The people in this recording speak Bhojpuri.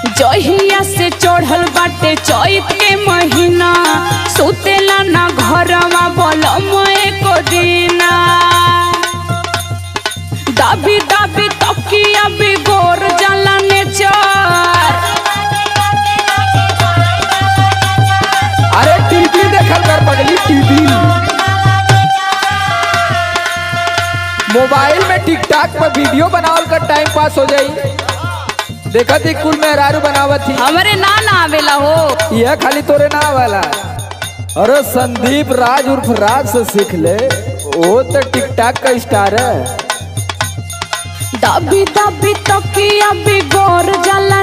जहिया से चढ़ल बाटे चैत के महीना सुतेला ना घरवा बलम एको दिना दाबी दाबी तकिया बिगोर जाला नेचर। अरे टीवी देखल कर पगली, टीवी मोबाइल में टिकटॉक पर वीडियो बनावल कर टाइम पास हो जाई। देखा थी कुल मेहरारू बनावत थी, हमरे ना आवेला हो। यह खाली तोरे ना वाला। अरे संदीप राज उर्फ राज से सीख ले, वो तो टिकटॉक का स्टार है। दाबी दाबी तकिया बिगोर जाला